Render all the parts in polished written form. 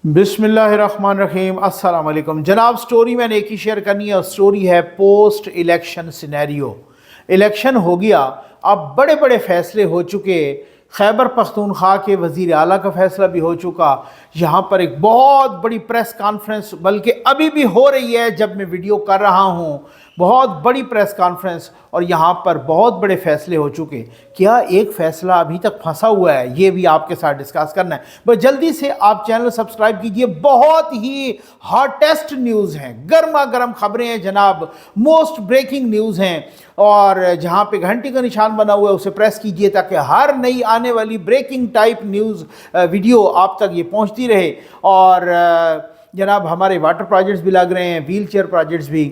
बिस्मिल्लाहिर्रहमानिर्रहीम। अस्सलाम वालेकुम जनाब। स्टोरी मैंने एक ही शेयर करनी है और स्टोरी है पोस्ट इलेक्शन सिनेरियो। इलेक्शन हो गया, अब बड़े बड़े फैसले हो चुके। खैबर पख्तूनख्वा के वज़ीर आला का फैसला भी हो चुका। यहाँ पर एक बहुत बड़ी प्रेस कॉन्फ्रेंस बल्कि अभी भी हो रही है जब मैं वीडियो कर रहा हूँ, बहुत बड़ी प्रेस कॉन्फ्रेंस, और यहाँ पर बहुत बड़े फैसले हो चुके। क्या एक फ़ैसला अभी तक फंसा हुआ है, ये भी आपके साथ डिस्कस करना है। बस जल्दी से आप चैनल सब्सक्राइब कीजिए। बहुत ही हॉटेस्ट न्यूज़ हैं, गर्मा गर्म खबरें हैं जनाब, मोस्ट ब्रेकिंग न्यूज़ हैं। और जहाँ पे घंटी का निशान बना हुआ है उसे प्रेस कीजिए ताकि हर नई आने वाली ब्रेकिंग टाइप न्यूज़ वीडियो आप तक ये पहुँचती रहे। और जनाब हमारे वाटर प्रोजेक्ट्स भी लग रहे हैं, व्हील चेयर प्रोजेक्ट्स भी,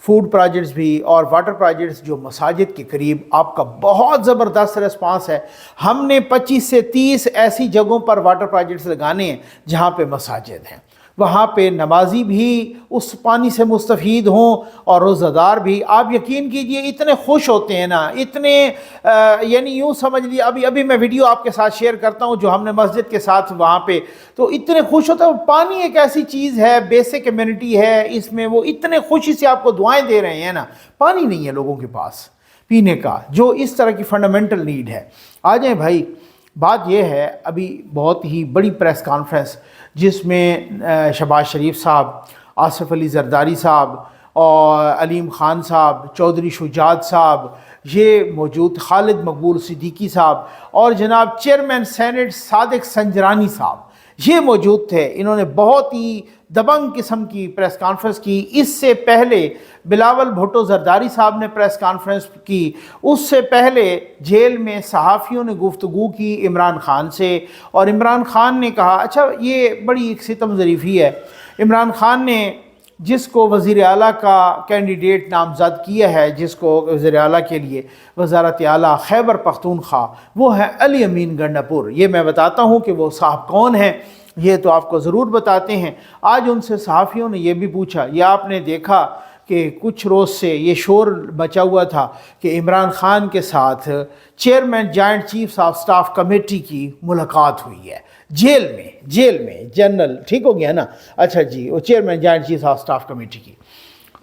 फूड प्रोजेक्ट्स भी, और वाटर प्रोजेक्ट्स जो मसाजिद के करीब। आपका बहुत ज़बरदस्त रिस्पांस है। हमने 25 से 30 ऐसी जगहों पर वाटर प्रोजेक्ट्स लगाने हैं जहाँ पे मसाजिद हैं, वहाँ पे नमाजी भी उस पानी से मुस्तफ़ीद हों और रोज़ादार भी। आप यकीन कीजिए इतने खुश होते हैं ना, इतने यानी यूँ समझ लिए, अभी मैं वीडियो आपके साथ शेयर करता हूँ जो हमने मस्जिद के साथ वहाँ पे, तो इतने खुश होते हैं। पानी एक ऐसी चीज़ है, बेसिक कम्युनिटी है, इसमें वो इतने खुशी से आपको दुआएं दे रहे हैं ना। पानी नहीं है लोगों के पास पीने का, जो इस तरह की फंडामेंटल नीड है। आ जाएँ भाई, बात यह है अभी बहुत ही बड़ी प्रेस कॉन्फ्रेंस जिसमें शहबाज शरीफ साहब, आसिफ अली जरदारी साहब और अलीम ख़ान साहब, चौधरी शुजात साहब, ये मौजूद, खालिद मकबूल सिद्दीकी साहब और जनाब चेयरमैन सेनेट सादिक संजरानी साहब, ये मौजूद थे। इन्होंने बहुत ही दबंग किस्म की प्रेस कॉन्फ्रेंस की। इससे पहले बिलावल भुट्टो जरदारी साहब ने प्रेस कॉन्फ्रेंस की। उससे पहले जेल में सहाफ़ियों ने गुफ्तगू की इमरान ख़ान से, और इमरान ख़ान ने कहा, अच्छा ये बड़ी एक सितम ज़रीफ़ी है, इमरान ख़ान ने जिसको वज़ीर आला का कैंडिडेट नामज़द किया है, जिसको वज़ीर आला के लिए वज़ारत आला खैबर पख्तूनख्वा, वो है अली अमीन गंडापुर। ये मैं बताता हूँ कि वो साहब कौन हैं, ये तो आपको ज़रूर बताते हैं। आज उनसे सहाफ़ियों ने ये भी पूछा, ये आपने देखा कि कुछ रोज़ से ये शोर बचा हुआ था कि इमरान ख़ान के साथ chairman joint chiefs of staff committee की मुलाकात हुई है जेल में जनरल, ठीक हो गया ना। अच्छा जी, वो chairman joint chiefs of staff committee की,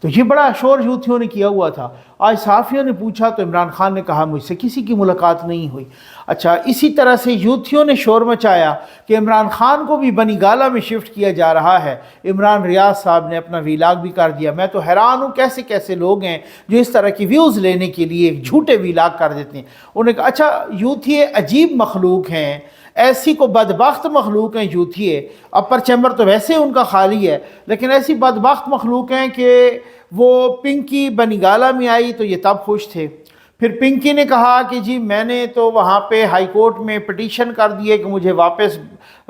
तो ये बड़ा शोर यूथियों ने किया हुआ था। आज सहाफ़ियों ने पूछा तो इमरान ख़ान ने कहा मुझसे किसी की मुलाकात नहीं हुई। अच्छा, इसी तरह से यूथियों ने शोर मचाया कि इमरान ख़ान को भी बनीगाला में शिफ्ट किया जा रहा है। इमरान रियाज साहब ने अपना वीलाग भी कर दिया। मैं तो हैरान हूँ कैसे कैसे लोग हैं जो इस तरह की व्यूज़ लेने के लिए झूठे वीलाग कर देते हैं। उन्हें कहा, अच्छा यूथी अजीब मखलूक हैं, ऐसी को बदबख्त मखलूक हैं यूथिए। अपर चैम्बर तो वैसे उनका खाली है, लेकिन ऐसी बदबख्त मखलूक हैं कि वो पिंकी बनीगाला में आई तो ये तब खुश थे। फिर पिंकी ने कहा कि जी मैंने तो वहाँ पे हाई कोर्ट में पिटीशन कर दिए कि मुझे वापस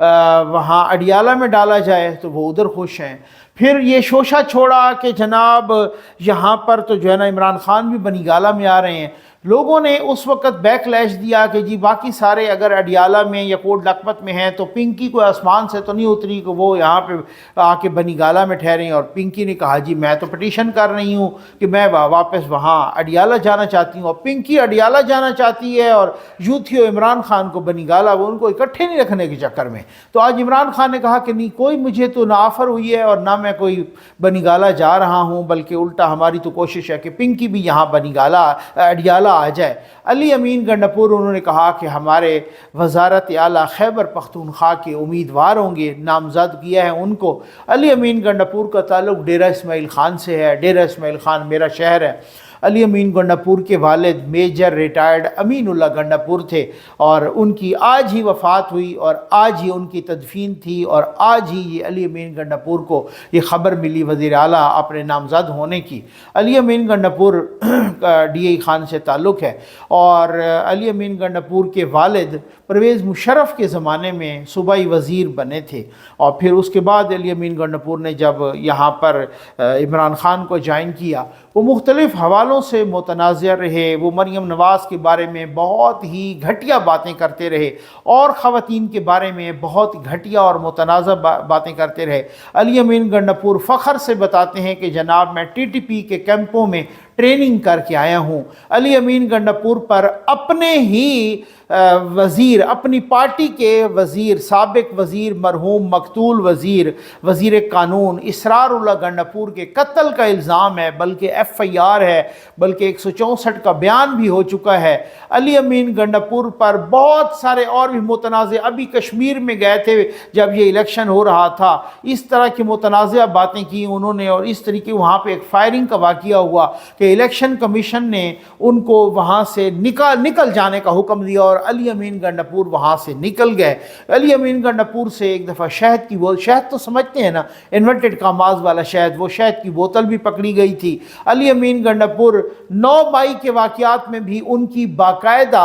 वहाँ अडियाला में डाला जाए, तो वो उधर खुश हैं। फिर ये शोशा छोड़ा कि जनाब यहाँ पर तो जो है ना इमरान ख़ान भी बनीगाला में आ रहे हैं। लोगों ने उस वक़्त बैकलैश दिया कि जी बाकी सारे अगर अडियाला में या कोट लखपत में हैं तो पिंकी को आसमान से तो नहीं उतरी कि वो यहाँ पे आके बनीगाला में ठहरें। और पिंकी ने कहा जी मैं तो पिटीशन कर रही हूँ कि मैं वापस वहाँ अडियाला जाना चाहती हूँ। और पिंकी अडियाला जाना चाहती है और यूथियो इमरान ख़ान को बनीगाला, वो उनको इकट्ठे नहीं रखने के चक्कर में। तो आज इमरान ख़ान ने कहा कि नहीं, कोई मुझे तो ना ऑफ़र हुई है और ना मैं कोई बनीगाला जा रहा हूँ, बल्कि उल्टा हमारी तो कोशिश है कि पिंकी भी यहाँ बनीगाला अडियाला आ जाए। अली अमीन गंडापुर उन्होंने कहा कि हमारे वज़ारत आला खैबर पख्तूनख्वा के उम्मीदवार होंगे, नामज़द किया है उनको। अली अमीन गंडापुर का ताल्लुक़ डेरा इस्माइल ख़ान से है। डेरा इस्माइल ख़ान मेरा शहर है। अली अमीन गंडापुर के वालिद मेजर रिटायर्ड अमीनुल्लाह गंडापुर थे और उनकी आज ही वफ़ात हुई और आज ही उनकी तदफीन थी। और आज ही ये अली अमीन गंडापुर को ये ख़बर मिली वज़ीर आला अपने नामज़द होने की। अली अमीन गंडापुर का DI ख़ान से ताल्लुक़ है और अली अमीन गंडापुर के वालिद परवेज़ मुशर्रफ के ज़माने में सूबाई वज़ीर बने थे। और फिर उसके बाद अली अमीन गंडापुर ने जब यहाँ पर इमरान ख़ान को ज्वाइन किया, वो मुख्तलिफ़ हवालों से मुतनाज़िर रहे। वो मरीम नवाज़ के बारे में बहुत ही घटिया बातें करते रहे और ख़वातीन के बारे में बहुत घटिया और मुतनाज़ा बातें करते रहे। अली अमीन गंडापुर फ़ख्र से बताते हैं कि जनाब मैं TTP के कैंपों में ट्रेनिंग करके आया हूँ। अली अमीन गंडापुर पर अपने ही वज़ीर, अपनी पार्टी के वज़ीर, साबिक वज़ीर मरहूम मकतूल वज़ीर, वज़ीर कानून इसरारुल्लाह गंडापुर के कत्ल का इल्ज़ाम है, बल्कि FIR है, बल्कि 164 का बयान भी हो चुका है। अली अमीन गंडापुर पर बहुत सारे और भी मुतनाज़, अभी कश्मीर में गए थे जब ये इलेक्शन हो रहा था, इस तरह की मुतनाज़ बातें की उन्होंने, और इस तरीके वहाँ पे एक फायरिंग का वाक़या हुआ कि इलेक्शन कमीशन ने उनको वहाँ से निकल जाने का हुक्म दिया और अली अमीन गंडापुर वहाँ से निकल गए। अली अमीन गंडापुर से एक दफ़ा शहद की बोतल, शहद तो समझते हैं ना, इन्वर्टेड कामाज वाला शहद, वो शहद की बोतल भी पकड़ी गई थी। अली अमीन गंडापुर 9 मई के वाक़यात में भी उनकी बाकायदा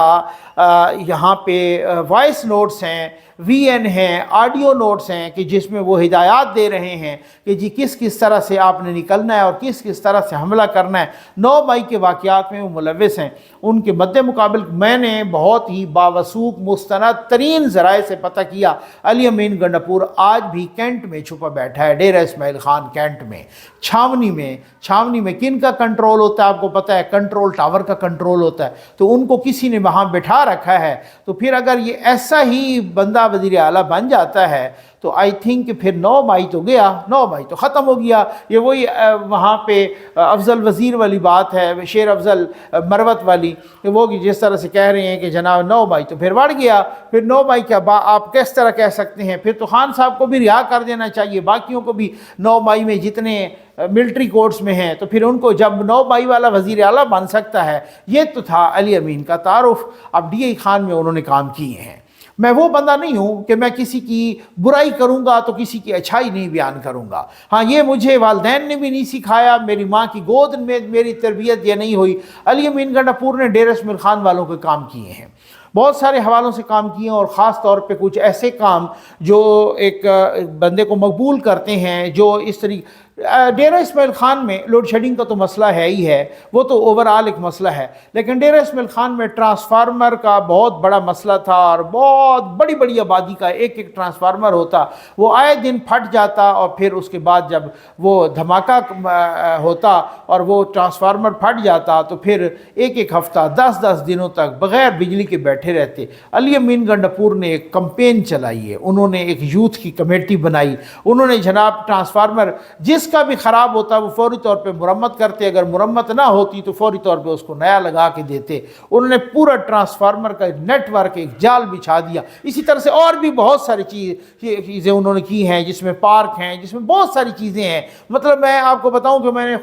यहाँ पे वॉइस नोट्स हैं, VN हैं, ऑडियो नोट्स हैं कि जिसमें वो हिदायत दे रहे हैं कि जी किस किस तरह से आपने निकलना है और किस किस तरह से हमला करना है। 9 मई के वाक़यात में वो मुलव्विस हैं। उनके मद्दे मुकाबिल मैंने बहुत ही बावसूख मुस्तनद तरीन ज़राए से पता किया, अली अमीन गंडापुर आज भी कैंट में छुपा बैठा है, डेरा इस्माइल खान कैंट में, छावनी में किन का कंट्रोल होता है आपको पता है, कंट्रोल टावर का कंट्रोल होता है, तो उनको किसी ने वहाँ बैठा रखा है। तो फिर अगर ये ऐसा ही बंदा वज़ीर आला बन जाता है तो आई थिंक फिर 9 मई तो गया, 9 मई तो ख़त्म हो गया। ये वही वहाँ पे अफजल वज़ीर वाली बात है, शेर अफजल मरवत वाली, कि वो जिस तरह से कह रहे हैं कि जनाब 9 मई तो फिर बढ़ गया, फिर 9 मई क्या आप किस तरह कह सकते हैं, फिर तो खान साहब को भी रिहा कर देना चाहिए, बाकियों को भी 9 मई में जितने मिलिट्री कोर्ट्स में हैं, तो फिर उनको जब 9 मई वाला वज़ीर आला बन सकता है। ये तो था अली अमीन का तारुफ। अब DI खान में उन्होंने काम किए हैं। मैं वो बंदा नहीं हूँ कि मैं किसी की बुराई करूँगा तो किसी की अच्छाई नहीं बयान करूँगा। हाँ, ये मुझे वालिदैन ने भी नहीं सिखाया, मेरी माँ की गोद में मेरी तरबियत ये नहीं हुई। अली अमीन गंडापुर ने डेरा इस्माइल खान वालों के काम किए हैं, बहुत सारे हवालों से काम किए, और ख़ास तौर पे कुछ ऐसे काम जो एक बंदे को मकबूल करते हैं, जो इस तरीके डेरा इस्माइल खान में लोड शेडिंग का तो मसला है ही है, वो तो ओवरऑल एक मसला है, लेकिन डेरा इस्माइल खान में ट्रांसफार्मर का बहुत बड़ा मसला था, और बहुत बड़ी बड़ी आबादी का एक एक ट्रांसफार्मर होता, वो आए दिन फट जाता, और फिर उसके बाद जब वो धमाका होता और वो ट्रांसफार्मर फट जाता तो फिर एक एक हफ़्ता 10-10 दिनों तक बग़ैर बिजली के बैठे रहते। अली अमीन गंडापुर ने एक कैंपेन चलाई है, उन्होंने एक यूथ की कमेटी बनाई, उन्होंने जनाब ट्रांसफार्मर जिसका भी ख़राब होता वो फौरी तौर पे मुरम्मत करते, अगर मुरम्मत ना होती तो फौरी तौर पे उसको नया लगा के देते। उन्होंने पूरा ट्रांसफार्मर का नेटवर्क, एक जाल बिछा दिया। इसी तरह से और भी बहुत सारी चीज़ें उन्होंने की हैं, जिसमें पार्क हैं, जिसमें बहुत सारी चीज़ें हैं। मतलब मैं आपको बताऊं कि मैंने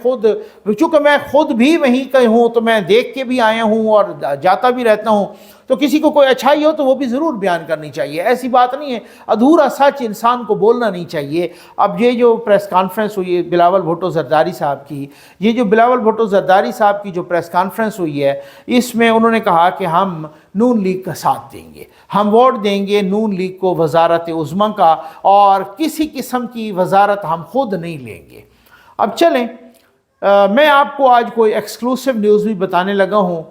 चूँकि मैं खुद भी वहीं का हूँ तो मैं देख के भी आया हूँ और जाता भी रहता हूँ, तो किसी को कोई अच्छाई हो तो वो भी ज़रूर बयान करनी चाहिए, ऐसी बात नहीं है, अधूरा सच इंसान को बोलना नहीं चाहिए। अब ये जो प्रेस कॉन्फ्रेंस हुई है बिलावल भुट्टो ज़रदारी साहब की, ये जो बिलावल भुट्टो ज़रदारी साहब की जो प्रेस कॉन्फ्रेंस हुई है, इसमें उन्होंने कहा कि हम नून लीग का साथ देंगे, हम वोट देंगे नून लीग को वज़ारत उज़्मा का, और किसी किस्म की वज़ारत हम खुद नहीं लेंगे। अब चलें, मैं आपको आज कोई एक्सक्लूसिव न्यूज़ भी बताने लगा हूँ।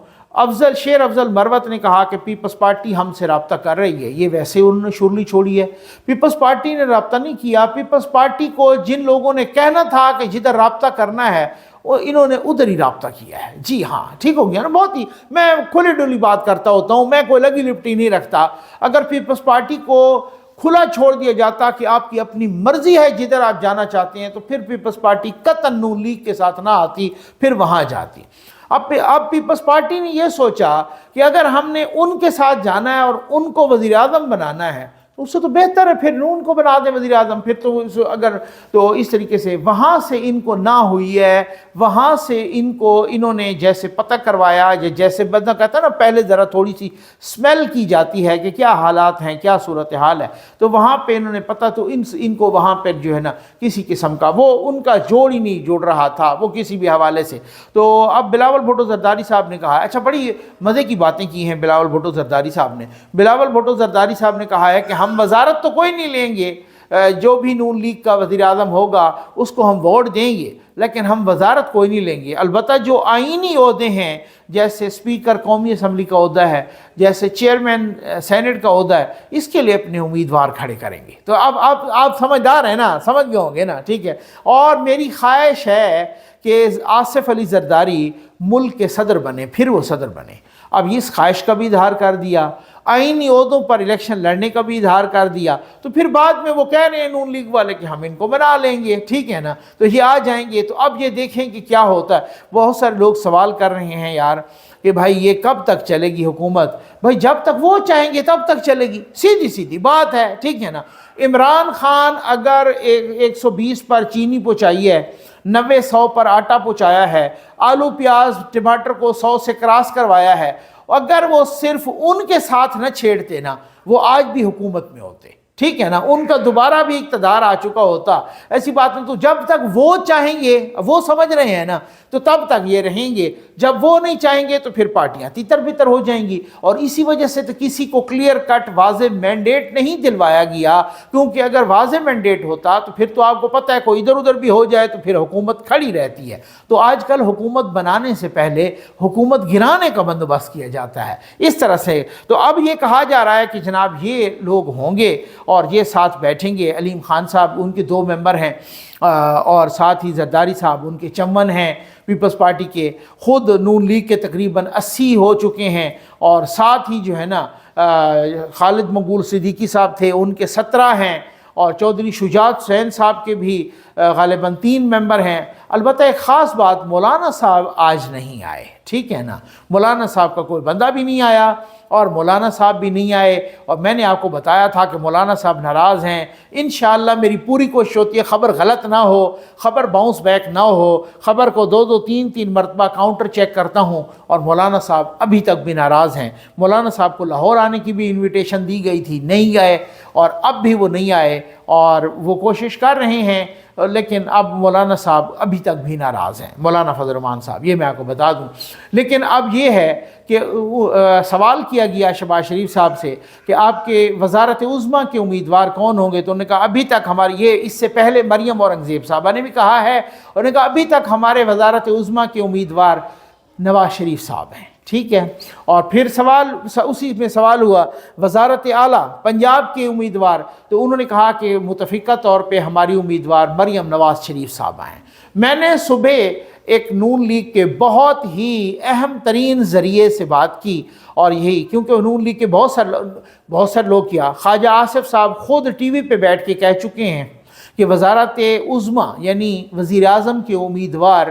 शेर अफजल मरवत ने कहा कि पीपल्स पार्टी हमसे रब्ता कर रही है। ये वैसे उन्होंने शुरली छोड़ी है, पीपल्स पार्टी ने रब्ता नहीं किया। पीपल्स पार्टी को जिन लोगों ने कहना था कि जिधर रब्ता करना है वो इन्होंने उधर ही रब्ता किया है। जी हाँ, ठीक हो गया ना। बहुत ही मैं खुली डुली बात करता होता हूँ, मैं कोई लगी लिपटी नहीं रखता। अगर पीपल्स पार्टी को खुला छोड़ दिया जाता कि आपकी अपनी मर्जी है जिधर आप जाना चाहते हैं, तो फिर पीपल्स पार्टी कतई नून लीग के साथ ना आती, फिर वहाँ जाती। अब पीपल्स पार्टी ने यह सोचा कि अगर हमने उनके साथ जाना है और उनको वज़ीर आज़म बनाना है तो उससे तो बेहतर है फिर नून को बना दें वज़ीर आज़म। फिर तो अगर तो इस तरीके से वहाँ से इनको ना हुई है, वहाँ से इन्होंने जैसे पता करवाया, जैसे बंदा कहता है ना, पहले ज़रा थोड़ी सी स्मेल की जाती है कि क्या हालात हैं, क्या सूरत हाल है, तो वहाँ पे इन्होंने पता तो इनको वहाँ पर जो है ना किसी किस्म का वो उनका जोड़ ही नहीं जुड़ रहा था वो किसी भी हवाले से। तो अब बिलावल भुट्टो ज़रदारी साहब ने कहा, अच्छा बड़ी मज़े की बातें की हैं बिलावल भुट्टो ज़रदारी साहब ने। बिलावल भुट्टो ज़रदारी साहब ने कहा है कि हम वज़ारत तो कोई नहीं लेंगे, جو بھی نون لیگ کا وزیر اعظم ہوگا اس کو ہم ووٹ دیں گے، لیکن ہم وزارت کوئی نہیں لیں گے۔ البتہ جو آئینی عہدے ہیں، جیسے اسپیکر قومی اسمبلی کا عہدہ ہے، جیسے چیئرمین سینٹ کا عہدہ ہے، اس کے لیے اپنے امیدوار کھڑے کریں گے۔ تو اب آپ سمجھدار ہیں نا، سمجھ گئے ہوں گے نا، ٹھیک ہے۔ اور میری خواہش ہے کہ آصف علی زرداری ملک کے صدر بنے، پھر وہ صدر بنے۔ اب اس خواہش کا بھی اظہار کر دیا، آئینی عہدوں پر الیکشن لڑنے کا بھی اظہار کر دیا، تو پھر بعد میں وہ کہہ رہے ہیں نون لیگ والے کہ ہم ان کو بنا لیں گے، ٹھیک ہے نا، تو یہ آ جائیں گے۔ تو اب یہ دیکھیں کہ کیا ہوتا ہے۔ بہت سارے لوگ سوال کر رہے ہیں یار کہ بھائی یہ کب تک چلے گی حکومت؟ بھائی جب تک وہ چاہیں گے تب تک چلے گی، سیدھی بات ہے، ٹھیک ہے نا۔ عمران خان اگر 120 پر چینی پہنچائی ہے، 90-100 پر آٹا پہنچایا ہے، آلو پیاز ٹماٹر کو 100 سے کراس کروایا ہے، اگر وہ صرف ان کے ساتھ نہ چھیڑتے نا، وہ آج بھی حکومت میں ہوتے، ٹھیک ہے نا، ان کا دوبارہ بھی اقتدار آ چکا ہوتا۔ ایسی بات نہیں، تو جب تک وہ چاہیں گے، وہ سمجھ رہے ہیں نا، تو تب تک یہ رہیں گے۔ جب وہ نہیں چاہیں گے تو پھر پارٹیاں تیتر بتر ہو جائیں گی۔ اور اسی وجہ سے تو کسی کو کلیئر کٹ واضح مینڈیٹ نہیں دلوایا گیا، کیونکہ اگر واضح مینڈیٹ ہوتا تو پھر تو آپ کو پتہ ہے کوئی ادھر ادھر بھی ہو جائے تو پھر حکومت کھڑی رہتی ہے۔ تو آج کل حکومت بنانے سے پہلے حکومت گرانے کا بندوبست کیا جاتا ہے، اس طرح سے۔ تو اب یہ کہا جا رہا ہے کہ جناب یہ لوگ ہوں گے اور یہ ساتھ بیٹھیں گے۔ علیم خان صاحب ان کے 2 ممبر ہیں، اور ساتھ ہی زرداری صاحب ان کے چمن ہیں پیپلز پارٹی کے، خود نون لیگ کے تقریباً 80 ہو چکے ہیں، اور ساتھ ہی جو ہے نا خالد مقبول صدیقی صاحب تھے، ان کے 17 ہیں، اور چودھری شجاعت حسین صاحب کے بھی غالباً 3 ممبر ہیں۔ البتہ ایک خاص بات، مولانا صاحب آج نہیں آئے، ٹھیک ہے نا، مولانا صاحب کا کوئی بندہ بھی نہیں آیا، اور مولانا صاحب بھی نہیں آئے، اور میں نے آپ کو بتایا تھا کہ مولانا صاحب ناراض ہیں۔ انشاءاللہ میری پوری کوشش ہوتی ہے خبر غلط نہ ہو، خبر باؤنس بیک نہ ہو، خبر کو 2-3 مرتبہ کاؤنٹر چیک کرتا ہوں، اور مولانا صاحب ابھی تک بھی ناراض ہیں۔ مولانا صاحب کو لاہور آنے کی بھی انویٹیشن دی گئی تھی، نہیں گئے، اور اب بھی وہ نہیں آئے، اور وہ کوشش کر رہے ہیں، لیکن اب مولانا صاحب ابھی تک بھی ناراض ہیں، مولانا فضل الرحمان صاحب، یہ میں آپ کو بتا دوں۔ لیکن اب یہ ہے کہ سوال کیا گیا شہباز شریف صاحب سے کہ آپ کے وزارت عظمیٰ کے امیدوار کون ہوں گے، تو انہوں نے کہا ابھی تک ہماری، یہ اس سے پہلے مریم اورنگزیب صاحبہ نے بھی کہا ہے، انہوں نے کہا ابھی تک ہمارے وزارت عظمیٰ کے امیدوار نواز شریف صاحب ہیں، ٹھیک ہے۔ اور پھر سوال، اسی میں سوال ہوا وزارت اعلیٰ پنجاب کے امیدوار، تو انہوں نے کہا کہ متفقہ طور پہ ہماری امیدوار مریم نواز شریف صاحبہ ہیں۔ میں نے صبح ایک نون لیگ کے بہت ہی اہم ترین ذریعے سے بات کی، اور یہی کیونکہ نون لیگ کے بہت سارے لوگ کیا، خواجہ آصف صاحب خود ٹی وی پہ بیٹھ کے کہہ چکے ہیں کہ وزارت عظمیٰ یعنی وزیر اعظم کے امیدوار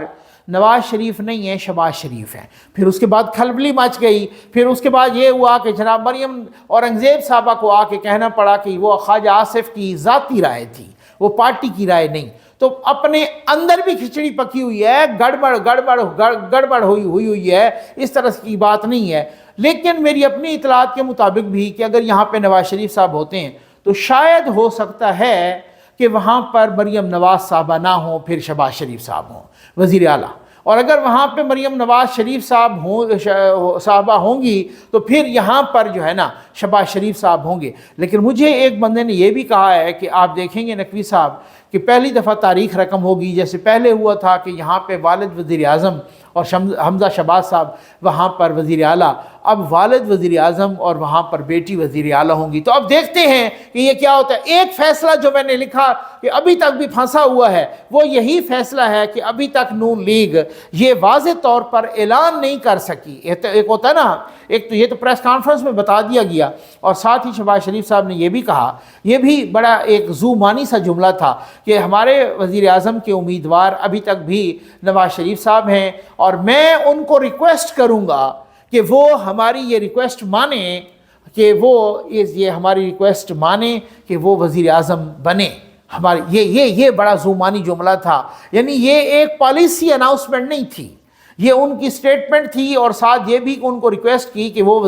نواز شریف نہیں ہیں، شہباز شریف ہیں۔ پھر اس کے بعد کھلبلی مچ گئی، پھر اس کے بعد یہ ہوا کہ جناب مریم اورنگزیب صاحبہ کو آ کے کہنا پڑا کہ وہ خواجہ آصف کی ذاتی رائے تھی، وہ پارٹی کی رائے نہیں۔ تو اپنے اندر بھی کھچڑی پکی ہوئی ہے، گڑبڑ ہوئی ہے، اس طرح کی بات نہیں ہے۔ لیکن میری اپنی اطلاعات کے مطابق بھی کہ اگر یہاں پہ نواز شریف صاحب ہوتے ہیں تو شاید ہو سکتا ہے کہ وہاں پر مریم نواز صاحبہ نہ ہوں، پھر شہباز شریف صاحب ہوں وزیر اعلیٰ، اور اگر وہاں پہ مریم نواز شریف صاحبہ ہوں گی تو پھر یہاں پر جو ہے نا شہباز شریف صاحب ہوں گے۔ لیکن مجھے ایک بندے نے یہ بھی کہا ہے کہ آپ دیکھیں گے نقوی صاحب کہ پہلی دفعہ تاریخ رقم ہوگی، جیسے پہلے ہوا تھا کہ یہاں پہ والد وزیر اعظم اور حمزہ شہباز صاحب وہاں پر وزیر اعلیٰ، اب والد وزیر اعظم اور وہاں پر بیٹی وزیر اعلیٰ ہوں گی۔ تو اب دیکھتے ہیں کہ یہ کیا ہوتا ہے۔ ایک فیصلہ جو میں نے لکھا کہ ابھی تک بھی پھنسا ہوا ہے، وہ یہی فیصلہ ہے کہ ابھی تک نون لیگ یہ واضح طور پر اعلان نہیں کر سکی۔ ایک ہوتا ہے نا، ایک تو یہ تو پریس کانفرنس میں بتا دیا گیا، اور ساتھ ہی شہباز شریف صاحب نے یہ بھی کہا، یہ بھی بڑا ایک ذو معنی سا جملہ تھا کہ ہمارے وزیر اعظم کے امیدوار ابھی تک بھی نواز شریف صاحب ہیں، اور میں ان کو ریکویسٹ کروں گا کہ وہ ہماری یہ ریکویسٹ مانیں، کہ وہ یہ ہماری ریکویسٹ مانیں کہ وہ وزیر اعظم بنے ہماری۔ یہ بڑا ذو معنی جملہ تھا، یعنی یہ ایک پالیسی اناؤنسمنٹ نہیں تھی، یہ ان کی سٹیٹمنٹ تھی، اور ساتھ یہ بھی ان کو ریکویسٹ کی کہ وہ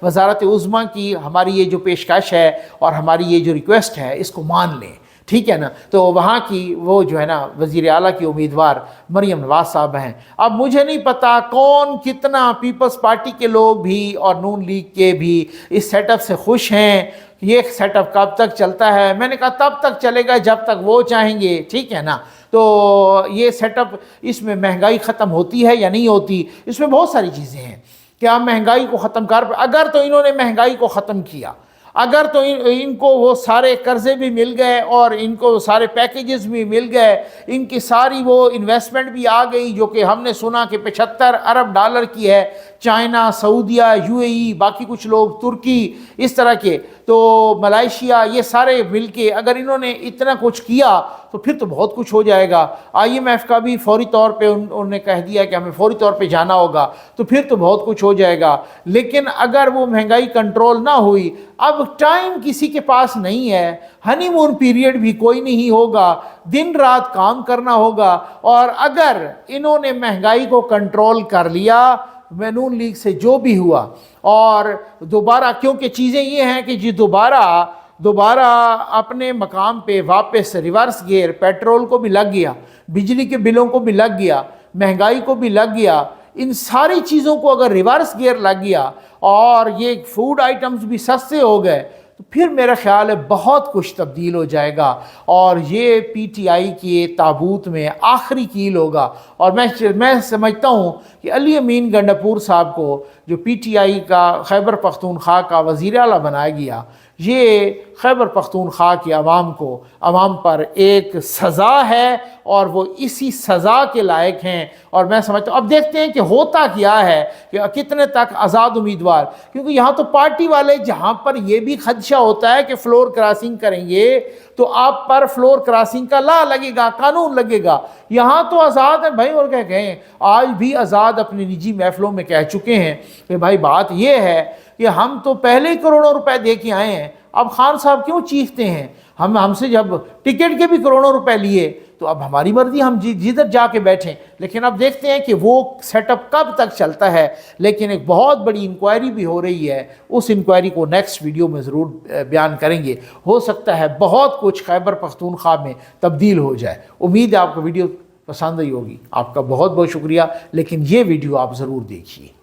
وزارت عظمیٰ کی ہماری یہ جو پیشکش ہے اور ہماری یہ جو ریکویسٹ ہے اس کو مان لیں۔ ٹھیک ہے نا. تو وہاں کی وہ جو ہے نا وزیر اعلیٰ کی امیدوار مریم نواز صاحب ہیں. اب مجھے نہیں پتا کون کتنا پیپلز پارٹی کے لوگ بھی اور نون لیگ کے بھی اس سیٹ اپ سے خوش ہیں. یہ سیٹ اپ کب تک چلتا ہے؟ میں نے کہا تب تک چلے گا جب تک وہ چاہیں گے. ٹھیک ہے نا. تو یہ سیٹ اپ، اس میں مہنگائی ختم ہوتی ہے یا نہیں ہوتی؟ اس میں بہت ساری چیزیں ہیں کہ ہم مہنگائی کو ختم اگر تو انہوں نے مہنگائی کو ختم کیا، اگر تو ان کو وہ سارے قرضے بھی مل گئے اور ان کو سارے پیکیجز بھی مل گئے، ان کی ساری وہ انویسٹمنٹ بھی آ گئی جو کہ ہم نے سنا کہ 75 ارب ڈالر کی ہے، چائنا، سعودیہ، UAE، باقی کچھ لوگ ترکی، اس طرح کے، تو ملائیشیا، یہ سارے مل کے اگر انہوں نے اتنا کچھ کیا تو پھر تو بہت کچھ ہو جائے گا. IMF کا بھی فوری طور پہ انہوں نے کہہ دیا کہ ہمیں فوری طور پہ جانا ہوگا، تو پھر تو بہت کچھ ہو جائے گا. لیکن اگر وہ مہنگائی کنٹرول نہ ہوئی، اب ٹائم کسی کے پاس نہیں ہے، ہنی مون پیریڈ بھی کوئی نہیں ہوگا، دن رات کام کرنا ہوگا. اور اگر انہوں نے مہنگائی کو کنٹرول کر لیا، نون لیگ سے جو بھی ہوا، اور دوبارہ کیونکہ چیزیں یہ ہیں کہ جی دوبارہ اپنے مقام پہ واپس ریورس گیئر، پیٹرول کو بھی لگ گیا، بجلی کے بلوں کو بھی لگ گیا، مہنگائی کو بھی لگ گیا، ان ساری چیزوں کو اگر ریورس گیئر لگ گیا اور یہ فوڈ آئٹمز بھی سستے ہو گئے، تو پھر میرا خیال ہے بہت کچھ تبدیل ہو جائے گا. اور یہ PTI کے تابوت میں آخری کیل ہوگا. اور میں سمجھتا ہوں کہ علی امین گنڈاپور صاحب کو جو PTI کا خیبر پختونخوا کا وزیر اعلیٰ بنایا گیا، یہ خیبر پختونخوا کے عوام پر ایک سزا ہے، اور وہ اسی سزا کے لائق ہیں. اور میں سمجھتا ہوں اب دیکھتے ہیں کہ ہوتا کیا ہے، کہ کتنے تک آزاد امیدوار، کیونکہ یہاں تو پارٹی والے جہاں پر یہ بھی خدشہ ہوتا ہے کہ فلور کراسنگ کریں گے تو آپ پر فلور کراسنگ کا لا لگے گا، قانون لگے گا. یہاں تو آزاد ہیں بھائی، اور کیا کہیں، آج بھی آزاد اپنی نجی محفلوں میں کہہ چکے ہیں کہ بھائی بات یہ ہے کہ ہم تو پہلے ہی کروڑوں روپے دے کے آئے ہیں، اب خان صاحب کیوں چیختے ہیں؟ ہم سے جب ٹکٹ کے بھی کروڑوں روپے لیے تو اب ہماری مرضی، ہم جدھر جا کے بیٹھیں. لیکن اب دیکھتے ہیں کہ وہ سیٹ اپ کب تک چلتا ہے. لیکن ایک بہت بڑی انکوائری بھی ہو رہی ہے، اس انکوائری کو نیکسٹ ویڈیو میں ضرور بیان کریں گے. ہو سکتا ہے بہت کچھ خیبر پختونخوا میں تبدیل ہو جائے. امید ہے آپ کو ویڈیو پسند آئی ہوگی. آپ کا بہت بہت شکریہ، لیکن یہ ویڈیو آپ ضرور دیکھیے.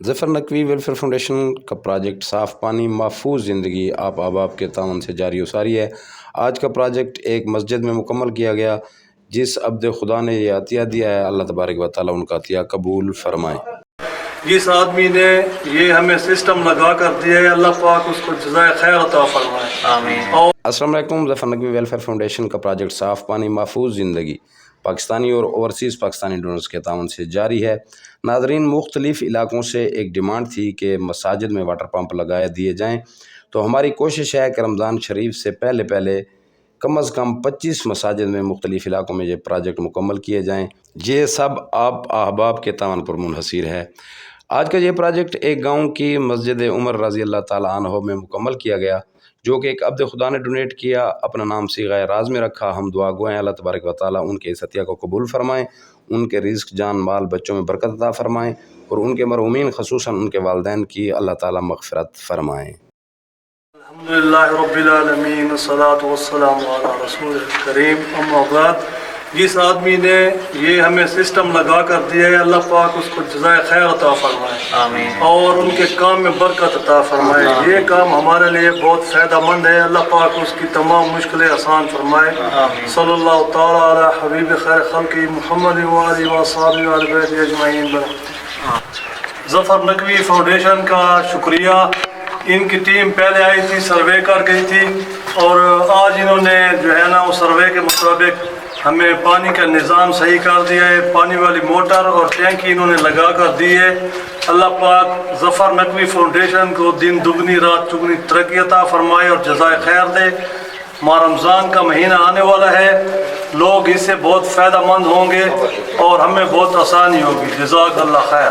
ظفر نقوی ویلفیئر فاؤنڈیشن کا پروجیکٹ صاف پانی محفوظ زندگی آپ احباب کے تعاون سے جاری و ساری ہے. آج کا پروجیکٹ ایک مسجد میں مکمل کیا گیا. جس عبد خدا نے یہ عطیہ دیا ہے، اللہ تبارک و تعالیٰ ان کا عطیہ قبول فرمائے. جس آدمی نے یہ ہمیں سسٹم لگا کر دیا ہے، اللہ پاک اس کو جزائے خیر عطا فرمائے. آمین. السلام علیکم. ظفر نقوی ویلفیئر فاؤنڈیشن کا پروجیکٹ صاف پانی محفوظ زندگی پاکستانی اور اوورسیز پاکستانی ڈونرز کے تعاون سے جاری ہے. ناظرین، مختلف علاقوں سے ایک ڈیمانڈ تھی کہ مساجد میں واٹر پمپ لگائے دیے جائیں، تو ہماری کوشش ہے کہ رمضان شریف سے پہلے کم از کم 25 مساجد میں مختلف علاقوں میں یہ پروجیکٹ مکمل کیے جائیں. یہ سب آپ احباب کے تعاون پر منحصر ہے. آج کا یہ پروجیکٹ ایک گاؤں کی مسجد عمر رضی اللہ تعالیٰ عنہ میں مکمل کیا گیا، جو کہ ایک عبد خدا نے ڈونیٹ کیا، اپنا نام صیغہ راز میں رکھا. ہم دعا گوئیں اللہ تبارک و تعالیٰ ان کے اس عطیہ کو قبول فرمائیں، ان کے رزق، جان مال، بچوں میں برکت عطا فرمائیں، اور ان کے مرحومین خصوصاً ان کے والدین کی اللہ تعالیٰ مغفرت فرمائیں. الحمدللہ رب العالمین، والصلاة والسلام علی رسول کریم. اما بعد، جس آدمی نے یہ ہمیں سسٹم لگا کر دیا ہے، اللہ پاک اس کو جزائے خیر عطا فرمائے. آمین. اور ان کے کام میں برکت عطا فرمائے. یہ کام ہمارے لیے بہت فائدہ مند ہے. اللہ پاک اس کی تمام مشکلیں آسان فرمائے. صلی اللہ تعالیٰ علی حبیب خیر خلق محمد وآلہ وصحبہ وآل بیت اجمعین. ظفر نقوی فاؤنڈیشن کا شکریہ. ان کی ٹیم پہلے آئی تھی، سروے کر گئی تھی، اور آج انہوں نے جو ہے نا اس سروے کے مطابق ہمیں پانی کا نظام صحیح کر دیا ہے. پانی والی موٹر اور ٹینکی انہوں نے لگا کر دی ہے. اللہ پاک ظفر نقوی فاؤنڈیشن کو دن دگنی رات چگنی ترقی عطا فرمائے اور جزائے خیر دے. ماہ رمضان کا مہینہ آنے والا ہے، لوگ اس سے بہت فائدہ مند ہوں گے اور ہمیں بہت آسانی ہوگی. جزاک اللہ خیر.